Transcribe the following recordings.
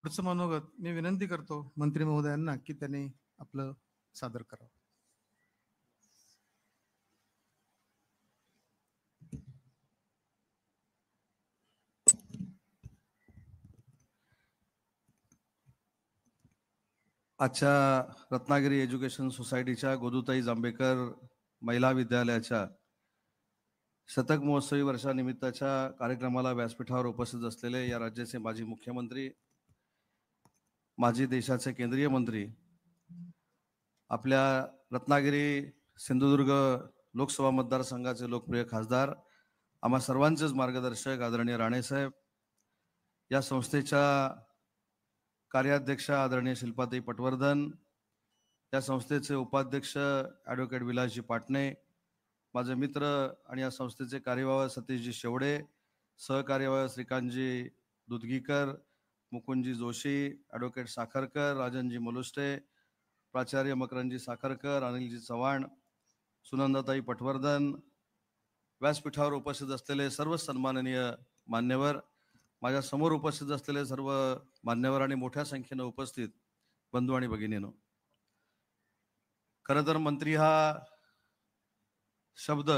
पुढचं मनोगत मी विनंती करतो मंत्री महोदयांना की त्यांनी आपलं सादर करावं. आजच्या रत्नागिरी एज्युकेशन सोसायटीच्या गोदूताई जांभेकर महिला विद्यालयाच्या शतक महोत्सवी वर्षानिमित्ताच्या कार्यक्रमाला व्यासपीठावर उपस्थित असलेले या राज्याचे माजी मुख्यमंत्री, माजी देशाचे केंद्रीय मंत्री, आपल्या रत्नागिरी सिंधुदुर्ग लोकसभा मतदारसंघाचे लोकप्रिय खासदार, आम्हा सर्वांचेच मार्गदर्शक आदरणीय राणेसाहेब, या संस्थेच्या कार्याध्यक्ष आदरणीय शिल्पाताई पटवर्धन, या संस्थेचे उपाध्यक्ष ॲडव्होकेट विलासजी पाटणे, माझे मित्र आणि या संस्थेचे कार्यवाह सतीशजी शेवडे, सहकार्यवाह श्रीकांतजी दुधगीकर, मुकुंदजी जोशी, ॲडव्होकेट साखरकर, राजनजी मलुष्टे, प्राचार्य मकरंदजी साखरकर, अनिलजी चव्हाण, सुनंदाताई पटवर्धन, व्यासपीठावर उपस्थित असलेले सर्व सन्माननीय मान्यवर, माझ्या समोर उपस्थित असलेले सर्व मान्यवर आणि मोठ्या संख्येने उपस्थित बंधू आणि भगिनींनो, खरं तर मंत्री हा शब्द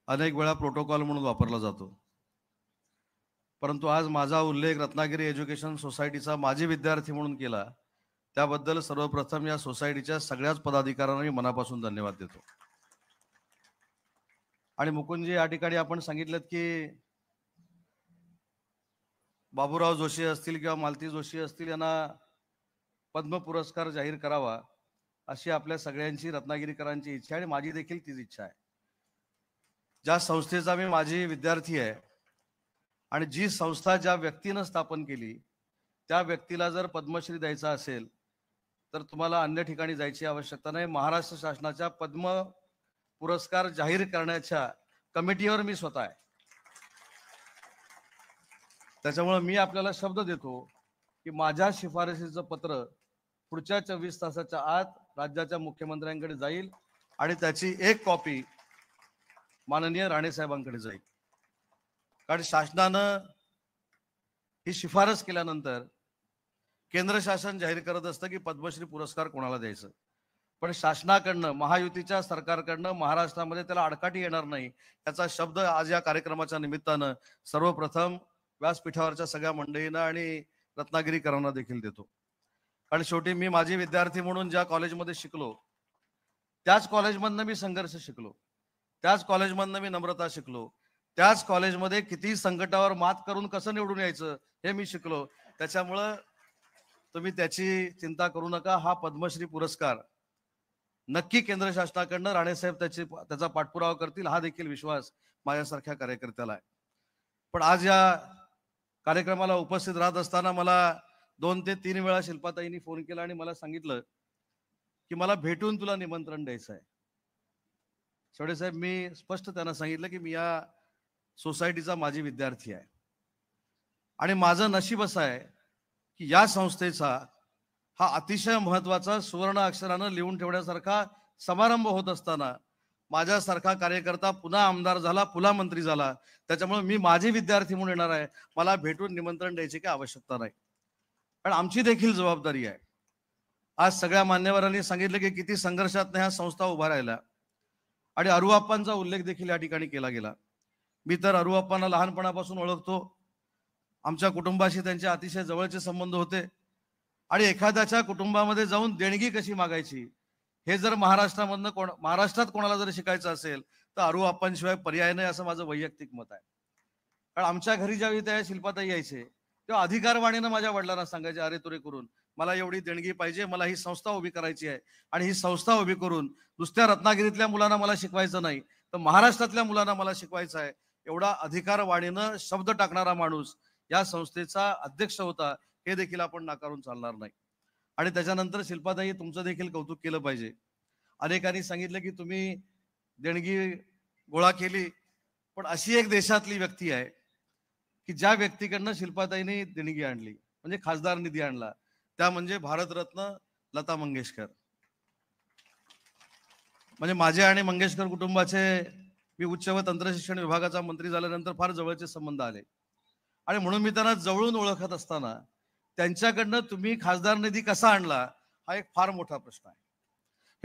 अनेक वेळा प्रोटोकॉल म्हणून वापरला जातो, परंतु आज माझा उल्लेख रत्नागिरी एज्युकेशन सोसायटीचा माजी विद्यार्थी म्हणून केला, त्याबद्दल सर्वप्रथम या सोसायटीच्या सगळ्याच पदाधिकाऱ्यांना मी मनापासून धन्यवाद देतो. आणि मुकुंदजी, या ठिकाणी आपण सांगितलं की बाबूराव जोशी असतील किंवा मालती जोशी असतील यांना पद्म पुरस्कार जाहीर करावा अशी आपल्या सगळ्यांची रत्नागिरीकरांची इच्छा आहे आणि माझी देखील तीच इच्छा आहे. ज्या संस्थेचा मी माजी विद्यार्थी आहे आणि जी संस्था ज्या व्यक्तीनं स्थापन केली त्या व्यक्तीला जर पद्मश्री द्यायचा असेल तर तुम्हाला अन्य ठिकाणी जायची आवश्यकता नाही. महाराष्ट्र शासनाच्या पद्म पुरस्कार जाहीर करण्याच्या कमिटीवर मी स्वतः आहे. त्याच्यामुळे मी आपल्याला शब्द देतो की माझ्या शिफारसीचं पत्र पुढच्या 24 तासाच्या आत राज्याच्या मुख्यमंत्र्यांकडे जाईल आणि त्याची एक कॉपी माननीय राणेसाहेबांकडे जाईल. कारण शासनानं ही शिफारस केल्यानंतर केंद्र शासन जाहीर करत असतं की पद्मश्री पुरस्कार कोणाला द्यायचं, पण शासनाकडनं, महायुतीच्या सरकारकडनं महाराष्ट्रामध्ये त्याला अडकाठी येणार नाही याचा शब्द आज या कार्यक्रमाच्या निमित्तानं सर्वप्रथम व्यासपीठावरच्या सगळ्या मंडळींना आणि रत्नागिरीकरांना देखील देतो. कारण शेवटी मी माझी विद्यार्थी म्हणून ज्या कॉलेजमध्ये शिकलो त्याच कॉलेजमधनं मी संघर्ष शिकलो, त्याच कॉलेजमधनं मी नम्रता शिकलो, त्याच कॉलेजमध्ये किती संकटावर मात करून कसं निवडून यायचं हे मी शिकलो. त्याच्यामुळं तुम्ही त्याची चिंता करू नका. हा पद्मश्री पुरस्कार नक्की केंद्र शासनाकडनं राणेसाहेब त्याचा पाठपुरावा करतील हा देखील विश्वास माझ्यासारख्या कार्यकर्त्याला आहे. पण आज या कार्यक्रमाला उपस्थित राहत असताना मला 2 ते 3 वेळा शिल्पाताईंनी फोन केला आणि मला सांगितलं की मला भेटून तुला निमंत्रण द्यायचं आहे. शेवडे साहेब, मी स्पष्ट त्यांना सांगितलं की मी या सोसायटीचा माजी विद्यार्थी आहे आणि माझं नशीब असं आहे की या संस्थेचा हा अतिशय महत्वाचा सुवर्ण अक्षरानं लिहून ठेवण्यासारखा समारंभ होत असताना माझ्यासारखा कार्यकर्ता पुन्हा आमदार झाला, पुन्हा मंत्री झाला. त्याच्यामुळे मी माझे विद्यार्थी म्हणून येणार आहे, मला भेटून निमंत्रण द्यायची काही आवश्यकता नाही. पण आमची देखील जबाबदारी आहे. आज सगळ्या मान्यवरांनी सांगितलं की किती संघर्षात ह्या संस्था उभा राहिल्या आणि अरुआप्पांचा उल्लेख देखील या ठिकाणी केला गेला. मी तर अरुआप्पांना लहानपणापासून ओळखतो, आमच्या कुटुंबाशी त्यांचे अतिशय जवळचे संबंध होते आणि एखाद्याच्या कुटुंबामध्ये जाऊन देणगी कशी मागायची हे जर महाराष्ट्रात कोणाला जर शिकायचं असेल तर अरुआप्पांशिवाय पर्याय नाही असं माझं वैयक्तिक मत आहे. कारण आमच्या घरी ज्यावेळी त्या शिल्पाताई यायचे तेव्हा अधिकारवाणीनं माझ्या वडिलांना सांगायचे, अरे तुरे करून मला एवढी देणगी पाहिजे, मला ही संस्था उभी करायची आहे आणि ही संस्था उभी करून नुसत्या रत्नागिरीतल्या मुलांना मला शिकवायचं नाही तर महाराष्ट्रातल्या मुलांना मला शिकवायचं आहे. एवढा अधिकारवाणीनं शब्द टाकणारा माणूस या संस्थेचा अध्यक्ष होता हे देखील आपण नाकारून चालणार नाही. आणि त्याच्यानंतर शिल्पाताई, तुमचं देखील कौतुक केलं पाहिजे. अनेकांनी सांगितलं की तुम्ही देणगी गोळा केली, पण अशी एक देशातली व्यक्ती आहे की ज्या व्यक्तीकडनं शिल्पाताईंनी देणगी आणली, म्हणजे खासदार निधी आणला, त्या म्हणजे भारतरत्न लता मंगेशकर. म्हणजे माझे आणि मंगेशकर कुटुंबाचे मी उच्च व तंत्रशिक्षण विभागाचा मंत्री झाल्यानंतर फार जवळचे संबंध आले आणि म्हणून मी त्यांना जवळून ओळखत असताना त्यांच्याकडनं तुम्ही खासदार निधी कसा आणला हा एक फार मोठा प्रश्न आहे.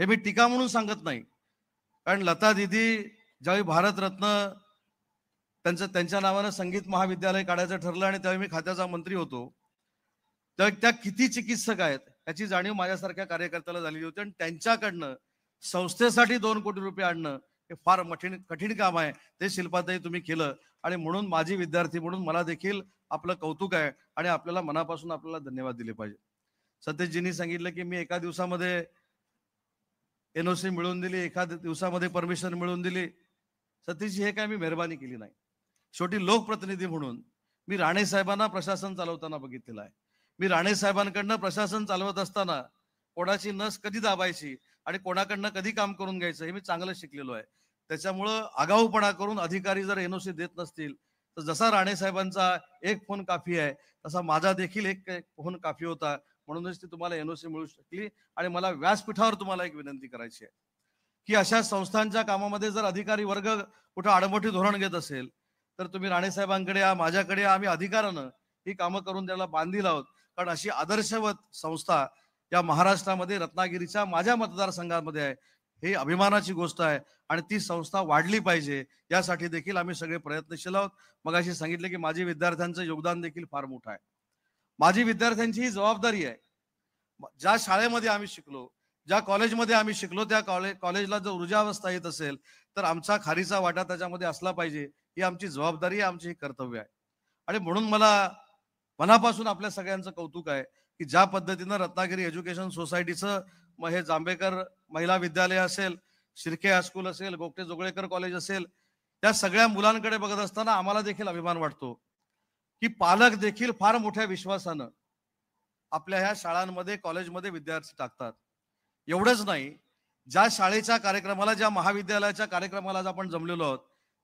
हे मी टीका म्हणून सांगत नाही, कारण लता दीदी ज्यावेळी भारतरत्न त्यांच्या नावानं संगीत महाविद्यालय काढायचं ठरलं आणि त्यावेळी मी खात्याचा मंत्री होतो, त्यावेळी त्या किती चिकित्सक आहेत याची जाणीव माझ्यासारख्या कार्यकर्त्याला झालेली होती. आणि त्यांच्याकडनं संस्थेसाठी 2 कोटी रुपये आणणं हे फार कठीण काम आहे. ते शिल्पाताई तुम्ही केलं आणि म्हणून माझी विद्यार्थी म्हणून मला देखील आपलं कौतुक आहे आणि आपल्याला मनापासून आपल्याला धन्यवाद दिले पाहिजे. सतीशजींनी सांगितलं की मी एका दिवसामध्ये NOC मिळवून दिली, एका दिवसामध्ये परमिशन मिळवून दिली. सतीशजी, हे काय मी मेहरबानी केली नाही. शेवटी लोकप्रतिनिधी म्हणून मी राणे साहेबांना प्रशासन चालवताना बघितलेलं आहे. मी राणे साहेबांकडनं प्रशासन चालवत असताना कोणाची नस कधी दाबायची आणि कोणाकडनं कधी काम करून घ्यायचं हे मी चांगलं शिकलेलो आहे. त्याच्यामुळं आगाऊपणा करून अधिकारी जर NOC देत नसतील तर जसा राणे साहेबांचा एक फोन काफी आहे तसा माझा देखील एक फोन काफी होता. म्हणूनच ती तुम्हाला NOC मिळू शकली. आणि मला व्यासपीठावर तुम्हाला एक विनंती करायची आहे की अशा संस्थांच्या कामामध्ये जर अधिकारी वर्ग कुठं आडमोठी धोरण घेत असेल तर तुम्ही राणे साहेबांकडे या, माझ्याकडे या, आम्ही अधिकारानं ही कामं करून त्याला बांधील आहोत. कारण अशी आदर्शवत संस्था या महाराष्ट्रामध्ये रत्नागिरीच्या माझ्या मतदारसंघामध्ये आहे. ही अभिमानाची गोष्ट आहे आणि ती संस्था वाढली पाहिजे यासाठी देखील आम्ही सगळे प्रयत्नशील आहोत. मगाशी सांगितले की माझी विद्यार्थ्यांचं योगदान देखील फार मोठं आहे. माझी विद्यार्थ्यांची ही जबाबदारी आहे. ज्या शाळेमध्ये आम्ही शिकलो, ज्या कॉलेजमध्ये आम्ही शिकलो, त्या कॉलेजला जर ऊर्जावस्था येत असेल तर आमचा खारीचा वाटा त्याच्यामध्ये असला पाहिजे. ही आमची जबाबदारी आहे, आमची ही कर्तव्य आहे. आणि म्हणून मला मनापासून आपल्या सगळ्यांचं कौतुक आहे की ज्या पद्धतीनं रत्नागिरी एज्युकेशन सोसायटीचं हे जांभेकर महिला विद्यालय असेल, शिर्के हायस्कूल असेल, गोगटे जोगळेकर कॉलेज असेल, त्या सगळ्या मुलांकडे बघत असताना आम्हाला देखील अभिमान वाटतो की पालक देखील फार मोठ्या विश्वासानं आपल्या ह्या शाळांमध्ये, कॉलेजमध्ये विद्यार्थी टाकतात. एवढंच नाही, ज्या शाळेच्या कार्यक्रमाला, ज्या महाविद्यालयाच्या कार्यक्रमाला आज आपण जमलेलो आहोत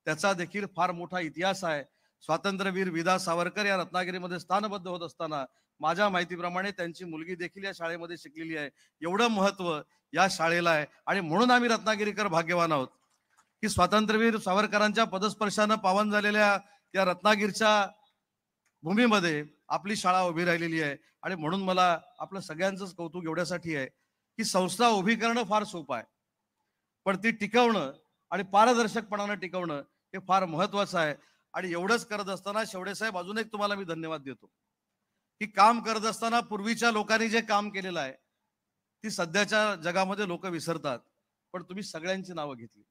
त्याचा देखील फार मोठा इतिहास आहे. स्वातंत्र्यवीर विदा सावरकर या रत्नागिरीमध्ये स्थानबद्ध होत असताना माझ्या माहितीप्रमाणे त्यांची मुलगी देखील या शाळेमध्ये शिकलेली आहे. एवढं महत्व या शाळेला आहे. आणि म्हणून आम्ही रत्नागिरीकर भाग्यवान आहोत की स्वातंत्र्यवीर सावरकरांच्या पदस्पर्शानं पावन झालेल्या या रत्नागिरीच्या भूमीमध्ये आपली शाळा उभी राहिलेली आहे. आणि म्हणून मला आपलं सगळ्यांचंच कौतुक एवढ्यासाठी आहे की संस्था उभी करणं फार सोपं आहे, पण ती टिकवणं आणि पारदर्शकपणानं टिकवणं हे फार महत्वाचं आहे. आणि एवढंच करत असताना शेवडे साहेब, अजून एक तुम्हाला मी धन्यवाद देतो की काम करत असताना पूर्वीच्या लोकांनी जे काम केलेलं आहे ती सध्याच्या जगामध्ये लोक विसरतात, पण तुम्ही सगळ्यांची नावं घेतली.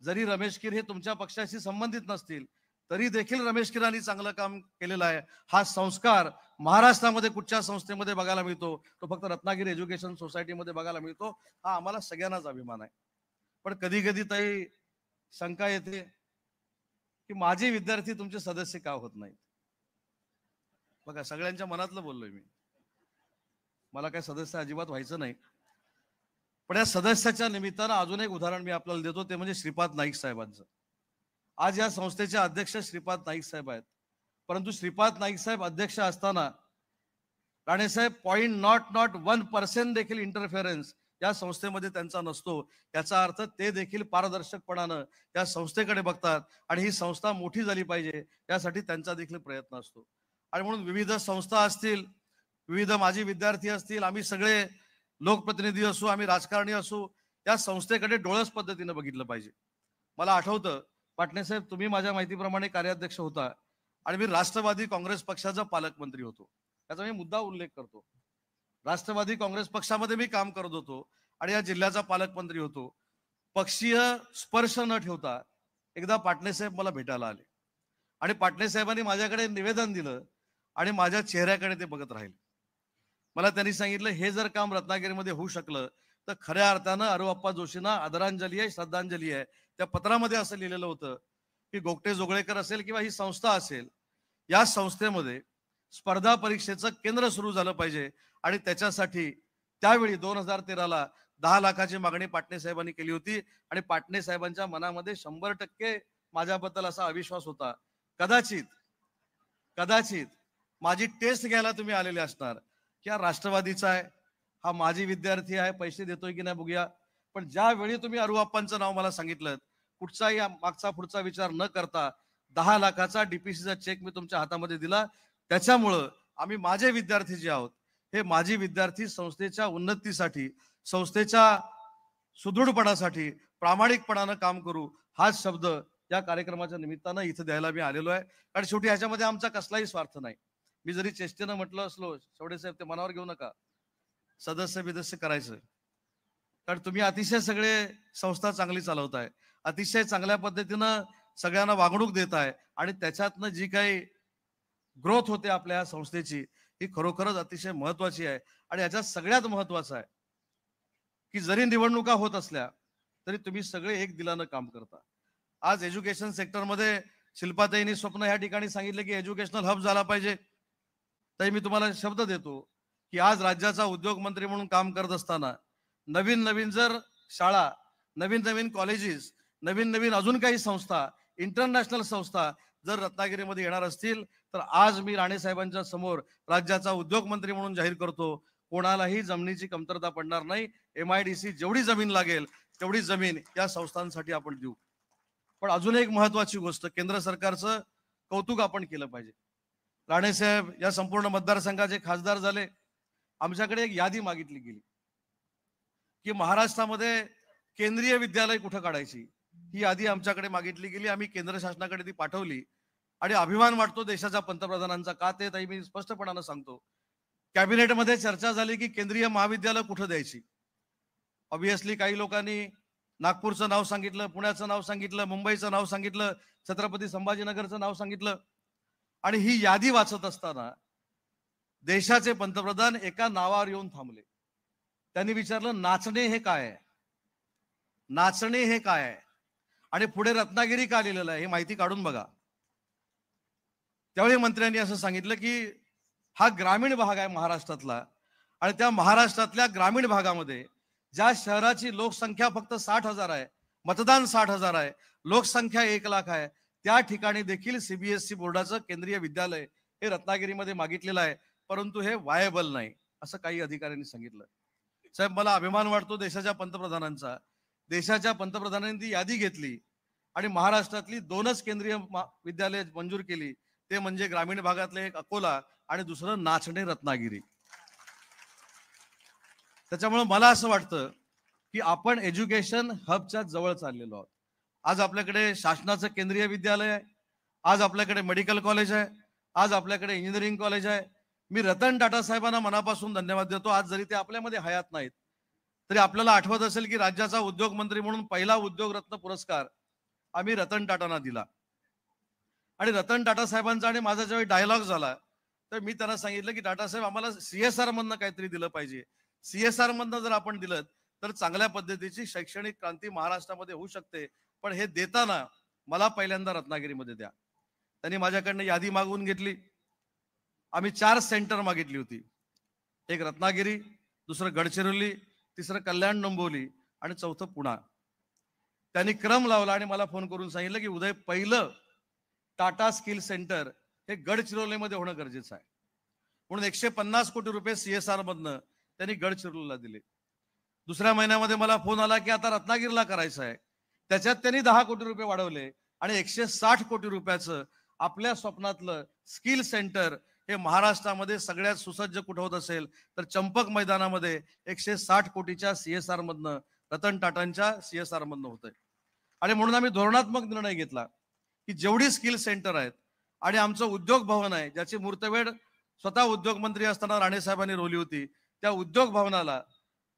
जरी रमेश कीर हे तुमच्या पक्षाशी संबंधित नसतील तरी देखील रमेश कीरांनी चांगलं काम केलेलं आहे. हा संस्कार महाराष्ट्रामध्ये कुठच्या संस्थेमध्ये बघायला मिळतो तो फक्त रत्नागिरी एज्युकेशन सोसायटीमध्ये बघायला मिळतो. हा आम्हाला सगळ्यांनाच अभिमान आहे. पण कधी कधी ताई शंका येते की माझे विद्यार्थी तुमचे सदस्य का होत नाहीत. बघा, सगळ्यांच्या मनातलं बोललोय मी. मला काय सदस्य अजिबात व्हायचं नाही, पण या सदस्याच्या निमित्तानं अजून एक उदाहरण मी आपल्याला देतो, ते म्हणजे श्रीपाद नाईक साहेबांचं. आज या संस्थेचे अध्यक्ष श्रीपाद नाईक साहेब आहेत, परंतु श्रीपाद नाईक साहेब अध्यक्ष असताना राणेसाहेब 0.01% देखील इंटरफेरन्स या संस्थेमध्ये त्यांचा नसतो. याचा अर्थ ते देखील पारदर्शकपणानं या संस्थेकडे बघतात आणि ही संस्था मोठी झाली पाहिजे यासाठी त्यांचा देखील प्रयत्न असतो. आणि म्हणून विविध संस्था असतील, विविध माझी विद्यार्थी असतील, आम्ही सगळे लोकप्रतिनिधी असू, आम्ही राजकारणी असू, त्या संस्थेकडे डोळस पद्धतीनं बघितलं पाहिजे. मला आठवतं पाटणे साहेब, तुम्ही माझ्या माहितीप्रमाणे कार्याध्यक्ष होता आणि मी राष्ट्रवादी काँग्रेस पक्षाचा पालकमंत्री होतो. त्याचा मी मुद्दा उल्लेख करतो. राष्ट्रवादी काँग्रेस पक्षामध्ये मी काम करत होतो आणि या जिल्ह्याचा पालकमंत्री होतो. पक्षीय स्पर्श न ठेवता एकदा पाटणे साहेब मला भेटायला आले आणि पाटणे साहेबांनी माझ्याकडे निवेदन दिलं आणि माझ्या चेहऱ्याकडे ते बघत राहिले. मला त्यांनी सांगितलं, हे जर काम रत्नागिरीमध्ये होऊ शकलं तर खऱ्या अर्थानं अरुअप्पा जोशींना आदरांजली आहे, श्रद्धांजली आहे. त्या पत्रामध्ये असं लिहिलेलं होतं की गोगटे जोगळेकर असेल किंवा ही संस्था असेल, या संस्थेमध्ये स्पर्धा परीक्षेचं केंद्र सुरू झालं पाहिजे आणि त्याच्यासाठी त्यावेळी 2013ला 10 लाखाची मागणी पाटणे साहेबांनी केली होती आणि पाटणे साहेबांच्या मनामध्ये 100% माझ्याबद्दल असा अविश्वास होता. कदाचित माझी टेस्ट घ्यायला तुम्ही आलेले असणार की हा राष्ट्रवादीचा आहे, हा माझी विद्यार्थी आहे, पैसे देतोय की नाही बघूया. पण ज्यावेळी तुम्ही अरुअप्पांचं नाव मला सांगितलं, कुठचाही मागचा पुढचा विचार न करता 10 लाखाचा DPCचा चेक मी तुमच्या हातामध्ये दिला. त्याच्यामुळं आम्ही माझे विद्यार्थी जे आहोत हे माझी विद्यार्थी संस्थेच्या उन्नतीसाठी, संस्थेच्या सुदृढपणासाठी प्रामाणिकपणानं काम करू, हाच शब्द या कार्यक्रमाच्या निमित्तानं इथं द्यायला मी आलेलो आहे. कारण शेवटी ह्याच्यामध्ये आमचा कसलाही स्वार्थ नाही. मी जरी चेष्टेनं म्हटलं असलो, शेवटे साहेब ते मनावर घेऊ नका, सदस्य बिदस्य करायचं, कारण तुम्ही अतिशय सगळे संस्था चांगली चालवताय, अतिशय चांगल्या पद्धतीनं सगळ्यांना वागणूक देताय आणि त्याच्यातनं जी काही ग्रोथ होते आपल्या या संस्थेची ही खरोखरच अतिशय महत्वाची आहे. आणि याच्यात सगळ्यात महत्वाचं आहे की जरी निवडणुका होत असल्या तरी तुम्ही सगळे एक दिलानं काम करता. आज एज्युकेशन सेक्टरमध्ये शिल्पाताईंनी स्वप्न ह्या ठिकाणी सांगितलं की एज्युकेशनल हब झाला पाहिजे. ताई मी तुम्हाला शब्द देतो की आज राज्याचा उद्योग मंत्री म्हणून काम करत असताना नवीन नवीन जर शाळा, नवीन नवीन कॉलेजेस, नवीन नवीन अजून काही संस्था, इंटरनॅशनल संस्था जर रत्नागिरीमध्ये येणार असतील तर आज मी राणे साहेबांच्या समोर राज्याचा उद्योग मंत्री म्हणून जाहीर करतो, कोणालाही जमिनीची कमतरता पडणार नाही. MIDC जेवढी जमीन लागेल तेवढी जमीन या संस्थांसाठी आपण देऊ. पण अजून एक महत्वाची गोष्ट, केंद्र सरकारचं कौतुक आपण केलं पाहिजे. राणे साहेब या संपूर्ण मतदारसंघाचे खासदार झाले. आमच्याकडे एक यादी मागितली गेली की महाराष्ट्रामध्ये केंद्रीय विद्यालय कुठं काढायची, ही यादी आमच्याकडे मागितली गेली. आम्ही केंद्र शासनाकडे ती पाठवली आणि अभिमान वाटतो देशाच्या पंतप्रधानांचा. का ते ताई मी स्पष्टपणानं सांगतो, कॅबिनेटमध्ये चर्चा झाली की केंद्रीय महाविद्यालय कुठं द्यायची. ऑब्विसली काही लोकांनी नागपूरचं नाव सांगितलं, पुण्याचं नाव सांगितलं, मुंबईचं नाव सांगितलं, छत्रपती संभाजीनगरचं नाव सांगितलं. आणि ही यादी वाचत असताना देशाचे पंतप्रधान एका नावावर येऊन थांबले. त्यांनी विचारलं, नाचणे हे काय आहे, नाचणे हे काय आहे आणि पुढे रत्नागिरी का लिहिलेलं आहे हे माहिती काढून बघा. त्यावेळी मंत्र्यांनी असं सांगितलं की हा ग्रामीण भाग आहे महाराष्ट्रातला आणि त्या महाराष्ट्रातल्या ग्रामीण भागामध्ये ज्या शहराची लोकसंख्या फक्त 60,000 आहे, मतदान 60,000 आहे, लोकसंख्या 1,00,000 आहे, त्या ठिकाणी देखील CBSE बोर्डाचं केंद्रीय विद्यालय हे रत्नागिरीमध्ये मागितलेलं आहे, परंतु हे वायबल नाही असं काही अधिकाऱ्यांनी सांगितलं. साहेब मला अभिमान वाटतो देशाच्या पंतप्रधानांचा. देशाच्या पंतप्रधानांनी ती यादी घेतली आणि महाराष्ट्रातली 2च केंद्रीय विद्यालय मंजूर केली. ते म्हणजे ग्रामीण भागातले एक अकोला आणि दुसरं नाचणे रत्नागिरी. त्याच्यामुळे मला असं वाटतं की आपण एज्युकेशन हबच्या जवळ चाललेलो आहोत. आज आपल्याकडे शासनाचं केंद्रीय विद्यालय आहे, आज आपल्याकडे मेडिकल कॉलेज आहे, आज आपल्याकडे इंजिनिअरिंग कॉलेज आहे. मी रतन टाटा साहेबांना मनापासून धन्यवाद देतो. आज जरी ते आपल्यामध्ये हयात नाहीत तरी आपल्याला आठवत असेल की राज्याचा उद्योग मंत्री म्हणून पहिला उद्योग रत्न पुरस्कार आम्ही रतन टाटांना दिला. आणि रतन टाटा साहेबांचा आणि माझा ज्यावेळी डायलॉग झाला तर मी त्यांना सांगितलं की टाटा साहेब आम्हाला CSR मधनं काहीतरी दिलं पाहिजे. CSR मधनं जर आपण दिलं तर चांगल्या पद्धतीची शैक्षणिक क्रांती महाराष्ट्रामध्ये होऊ शकते, पण हे देताना मला पहिल्यांदा रत्नागिरीमध्ये द्या. त्यांनी माझ्याकडनं यादी मागवून घेतली. आम्ही 4 सेंटर मागितली होती, एक रत्नागिरी, दुसरं गडचिरोली, तिसरं कल्याण डोंबिवली आणि चौथं पुणा. त्यांनी क्रम लावला आणि मला फोन करून सांगितलं की उदय पहिलं टाटा स्किल सेंटर हे गडचिरोलीमध्ये होणं गरजेचं आहे. म्हणून 150 कोटी रुपये CSR मधनं त्यांनी गडचिरोलीला दिले. दुसऱ्या महिन्यामध्ये मला फोन आला की आता रत्नागिरीला करायचं आहे. त्याच्यात त्यांनी 10 कोटी रुपये वाढवले आणि 160 कोटी रुपयाचं आपल्या स्वप्नातलं स्किल सेंटर हे महाराष्ट्रामध्ये सगळ्यात सुसज्ज कुठं होत असेल तर चंपक मैदानामध्ये 160 कोटीच्या CSR मधनं, रतन टाटांच्या CSR मधनं होतंय. आणि म्हणून आम्ही धोरणात्मक निर्णय घेतला की जेवढी स्किल सेंटर आहेत आणि आमचं उद्योग भवन आहे ज्याची मुहूर्तमेढ स्वतः उद्योग मंत्री असताना राणे साहेबांनी रोवली होती, त्या उद्योग भवनाला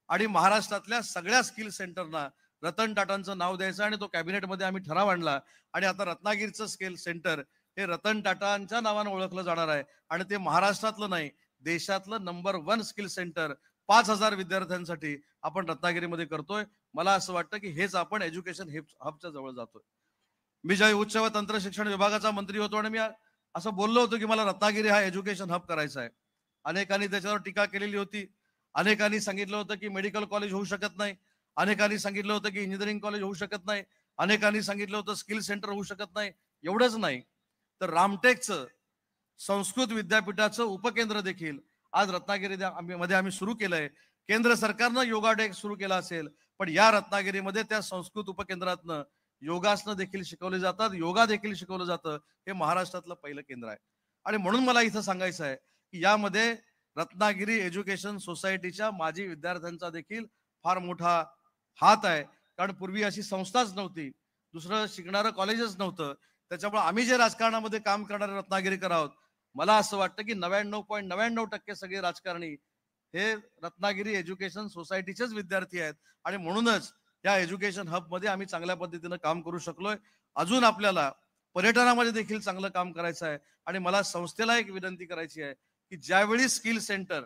आणि महाराष्ट्रातल्या सगळ्या स्किल सेंटरना रतन टाटांचं नाव द्यायचं. आणि तो कॅबिनेटमध्ये आम्ही ठराव आणला आणि आता रत्नागिरीचं स्किल सेंटर हे रतन टाटांच्या नावानं ओळखलं जाणार आहे आणि ते महाराष्ट्रातलं नाही देशातलं नंबर 1 स्किल सेंटर 5,000 विद्यार्थ्यांसाठी आपण रत्नागिरीमध्ये करतोय. मला असं वाटतं की हेच आपण एज्युकेशन हबच्या जवळ जातोय. मी ज्यावेळी उच्च व तंत्र शिक्षण विभागाचा मंत्री होतो आणि मी असं बोललो होतो की मला रत्नागिरी हा एज्युकेशन हब करायचा आहे. अनेकांनी त्याच्यावर टीका केलेली होती. अनेकांनी सांगितलं होतं की मेडिकल कॉलेज होऊ शकत नाही, अनेकांनी सांगितलं होतं की इंजिनिअरिंग कॉलेज होऊ शकत नाही, अनेकांनी सांगितलं होतं स्किल सेंटर होऊ शकत नाही. एवढंच नाही तर रामटेकचं संस्कृत विद्यापीठाचं उपकेंद्र देखील आज रत्नागिरीमध्ये आम्ही सुरू केलंय. केंद्र सरकारनं योगा डे सुरू केला असेल पण या रत्नागिरीमध्ये त्या संस्कृत उपकेंद्रातनं योगासनं देखील शिकवले जातात, योगा देखील शिकवलं जातं. हे महाराष्ट्रातलं पहिलं केंद्र आहे. आणि म्हणून मला इथं सांगायचं आहे की यामध्ये रत्नागिरी एज्युकेशन सोसायटीच्या माजी विद्यार्थ्यांचा देखील फार मोठा हात आहे. कारण पूर्वी अशी संस्थाच नव्हती, दुसरं शिकणारं कॉलेजच नव्हतं. त्याच्यामुळे आम्ही जे राजकारणामध्ये काम करणारे रत्नागिरीकर आहोत, मला असं वाटतं की 99.99% सगळे राजकारणी हे रत्नागिरी एज्युकेशन सोसायटीचेच विद्यार्थी आहेत आणि म्हणूनच या एज्युकेशन हबमध्ये आम्ही चांगल्या पद्धतीनं काम करू शकलोय. अजून आपल्याला पर्यटनामध्ये देखील चांगलं काम करायचं आहे आणि मला संस्थेला एक विनंती करायची आहे की ज्यावेळी स्किल सेंटर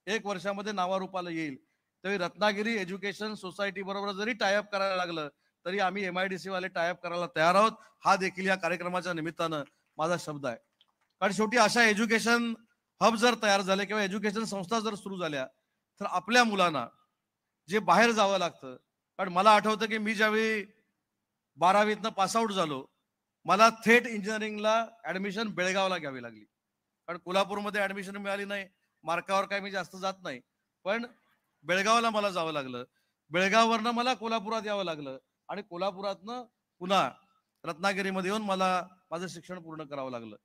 1 वर्षामध्ये नावारूपाला येईल त्यावेळी रत्नागिरी एज्युकेशन सोसायटी बरोबर जरी टायअप करायला लागलं तरी आम्ही MIDC वाले टायअप करायला तयार आहोत. हा देखील या कार्यक्रमाच्या निमित्तानं माझा शब्द आहे. कारण शेवटी अशा एज्युकेशन हब जर तयार झाले किंवा एज्युकेशन संस्था जर सुरू झाल्या तर आपल्या मुलांना जे बाहेर जावं लागतं, कारण मला आठवतं की मी ज्यावेळी 12वीतनं पासआउट झालो, मला थेट इंजिनिअरिंगला ऍडमिशन बेळगावला घ्यावी लागली. कारण कोल्हापूरमध्ये ऍडमिशन मिळाली नाही, मार्कावर काय मी जास्त जात नाही, पण बेळगावला मला जावं लागलं. बेळगाववरनं मला कोल्हापुरात यावं लागलं आणि कोल्हापुरातनं पुन्हा रत्नागिरीमध्ये येऊन मला माझं शिक्षण पूर्ण करावं लागलं.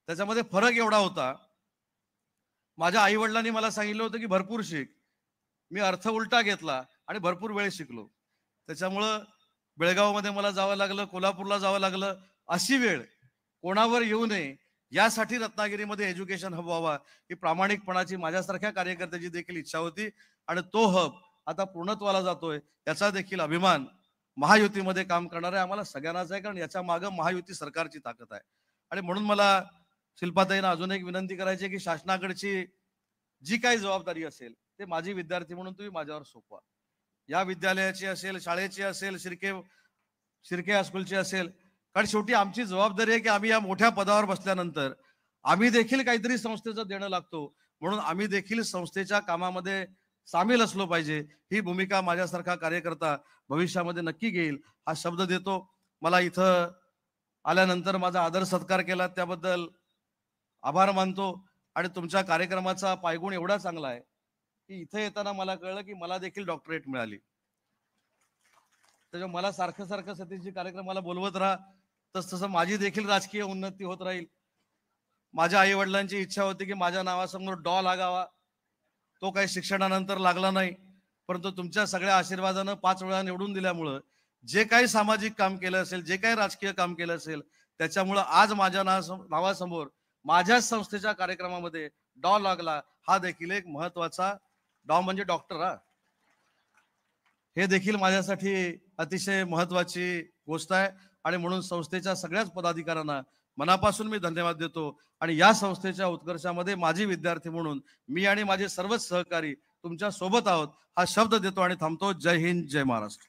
त्याच्यामध्ये फरक एवढा होता, माझ्या आई वडिलांनी मला सांगितलं होतं की भरपूर शिक. मी अर्थ उलटा घेतला आणि भरपूर वेळ शिकलो. त्याच्यामुळं बेळगावमध्ये मला जावं लागलं, कोल्हापूरला जावं लागलं. अशी वेळ कोणावर येऊ नये यासाठी रत्नागिरीमध्ये एज्युकेशन हब व्हावा ही प्रामाणिकपणाची माझ्यासारख्या कार्यकर्त्याची देखील इच्छा होती आणि तो हब आता पूर्णत्वाला जातोय याचा देखील अभिमान महायुतीमध्ये काम करणाऱ्या आम्हाला सगळ्यांनाच आहे. कारण याच्या मागे महायुती सरकारची ताकद आहे. आणि म्हणून मला शिल्पाताईंना अजून एक विनंती करायची आहे की शासनाकडची जी काही जबाबदारी असेल ते माझी विद्यार्थी म्हणून तुम्ही माझ्यावर सोपवा. या विद्यालयाची असेल, शाळेची असेल, शिर्के हायस्कूलची असेल. कारण शेवटी आमची जबाबदारी आहे की आम्ही या मोठ्या पदावर बसल्यानंतर आम्ही देखील काहीतरी संस्थेचं देणं लागतो, म्हणून आम्ही देखील संस्थेच्या कामामध्ये सामील असलो पाहिजे. ही भूमिका माझ्यासारखा कार्यकर्ता भविष्यामध्ये नक्की घेईल हा शब्द देतो. मला इथं आल्यानंतर माझा आदर सत्कार केला त्याबद्दल आभार मानतो आणि तुमच्या कार्यक्रमाचा पायगुण एवढा चांगला आहे की इथे येताना मला कळलं की मला देखील डॉक्टरेट मिळाली. त्याच्यामुळे मला सारखं सारखं सतीशजी कार्यक्रमाला बोलवत राहा, तसं माझी देखील राजकीय उन्नती होत राहील. माझ्या आई वडिलांची इच्छा होती की माझ्या नावासमोर डॉ लागावा, तो काही शिक्षणानंतर लागला नाही, परंतु तुमच्या सगळ्या आशीर्वादानं 5 वेळा निवडून दिल्यामुळं जे काही सामाजिक काम केलं असेल, जे काही राजकीय काम केलं असेल, त्याच्यामुळं आज माझ्या नावासमोर माझ्याच संस्थेच्या कार्यक्रमामध्ये डॉ लागला. हा देखील एक महत्वाचा, डॉ म्हणजे डॉक्टर, हे देखील माझ्यासाठी अतिशय महत्वाची गोष्ट आहे आणि म्हणून संस्थेच्या सगळ्याच पदाधिकाऱ्यांना मनापासून मी धन्यवाद देतो. आणि या संस्थेच्या उत्कर्षामध्ये माझी विद्यार्थी म्हणून मी आणि माझे सर्वच सहकारी तुमच्या सोबत आहोत हा शब्द देतो आणि थांबतो. जय हिंद, जय महाराष्ट्र.